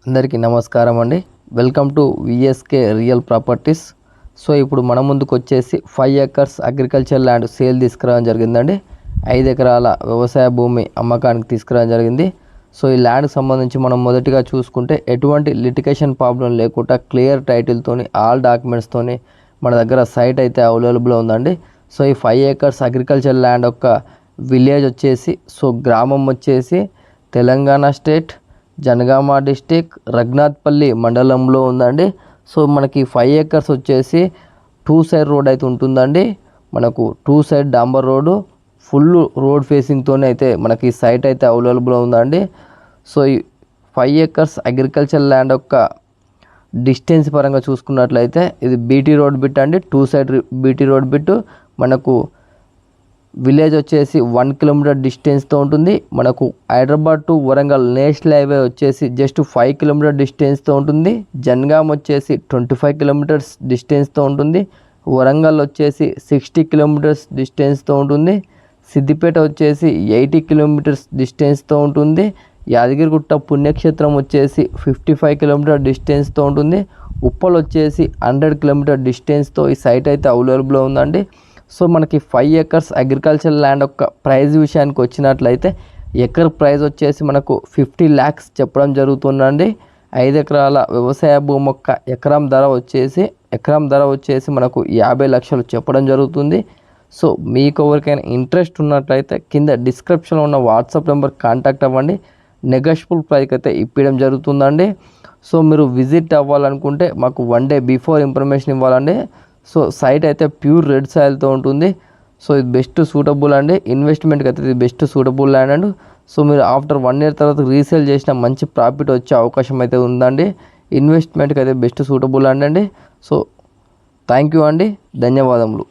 అందరికీ నమస్కారం అండి. Welcome to VSK real properties. So ఇప్పుడు మన ముందుకు వచ్చేసి 5 ఎకర్స్ అగ్రికల్చర్ ల్యాండ్ సేల్ తీసుకురావడం జరిగిందండి. 5 ఎకరాల వ్యవసాయ భూమి అమ్మకానికి తీసుకురావడం జరిగింది. సో ఈ ల్యాండ్కి సంబంధించి మనం మొదటిగా చూసుకుంటే ఎటువంటి లిటిగేషన్ ప్రాబ్లం లేకుండా క్లియర్ టైటిల్తోని ఆల్ డాక్యుమెంట్స్తోని మన దగ్గర సైట్ అయితే అవైలబుల్ ఉందండి. సో ఈ 5 ఎకర్స్ అగ్రికల్చర్ ల్యాండ్ యొక్క విలేజ్ వచ్చేసి గ్రామం వచ్చేసి తెలంగాణ స్టేట్ జనగామ డిస్టిక్ రఘునాథ్పల్లి మండలంలో ఉందండి. సో మనకి 5 ఎకర్స్ వచ్చేసి 2 సైడ్ రోడ్ అయితే ఉంటుందండి. మనకు 2 సైడ్ డాంబర్ రోడ్డు ఫుల్ రోడ్ ఫేసింగ్తోనే అయితే మనకి సైట్ అయితే అవైలబుల్ ఉందండి. సో ఈ 5 ఎకర్స్ అగ్రికల్చర్ ల్యాండ్ యొక్క డిస్టెన్స్ పరంగా చూసుకున్నట్లయితే ఇది బీటీ రోడ్ బిట్ అండి. 2 సైడ్ బీటీ రోడ్ బిట్. మనకు విలేజ్ వచ్చేసి 1 కిలోమీటర్ డిస్టెన్స్తో ఉంటుంది. మనకు Hyderabad to Warangal national highway వచ్చేసి జస్ట్ 5 కిలోమీటర్ డిస్టెన్స్తో ఉంటుంది. జనగాం వచ్చేసి 25 కిలోమీటర్స్ డిస్టెన్స్తో ఉంటుంది. వరంగల్ వచ్చేసి 60 కిలోమీటర్స్ డిస్టెన్స్తో ఉంటుంది. సిద్దిపేట వచ్చేసి 80 కిలోమీటర్స్ డిస్టెన్స్తో ఉంటుంది. యాదగిరిగుట్ట పుణ్యక్షేత్రం వచ్చేసి 55 కిలోమీటర్ డిస్టెన్స్తో ఉంటుంది. ఉప్పల్ వచ్చేసి 100 కిలోమీటర్ డిస్టెన్స్తో ఈ సైట్ అయితే అవైలబుల్ ఉందండి. సో మనకి 5 ఎకర్స్ అగ్రికల్చర్ ల్యాండ్ యొక్క ప్రైస్ విషయానికి వచ్చినట్లయితే ఎకర్ ప్రైస్ వచ్చేసి మనకు 50 lakhs చెప్పడం జరుగుతుందండి. 5 ఎకరాల వ్యవసాయ భూమి యొక్క ఎకరం ధర వచ్చేసి మనకు 50 లక్షలు చెప్పడం జరుగుతుంది. సో మీకు ఎవరికైనా ఇంట్రెస్ట్ ఉన్నట్లయితే కింద డిస్క్రిప్షన్లో ఉన్న వాట్సాప్ నెంబర్ కాంటాక్ట్ అవ్వండి. నెగోషియబుల్ ప్రైస్ అయితే ఇప్పడం జరుగుతుందండి. సో మీరు విజిట్ అవ్వాలనుకుంటే మాకు 1 day బిఫోర్ ఇన్ఫర్మేషన్ ఇవ్వాలండి. సో సైట్ అయితే ప్యూర్ రెడ్ సాయిల్తో ఉంటుంది. సో ఇది బెస్ట్ సూటబుల్ అండి. ఇన్వెస్ట్మెంట్కి అయితే ఇది బెస్ట్ సూటబుల్ ల్యాండ్ అండి. సో మీరు ఆఫ్టర్ 1 year తర్వాత రీసేల్ చేసిన మంచి ప్రాఫిట్ వచ్చే అవకాశం అయితే ఉందండి. ఇన్వెస్ట్మెంట్కి అయితే బెస్ట్ సూటబుల్ ల్యాండ్ అండి. సో థ్యాంక్ యూ అండి. ధన్యవాదములు.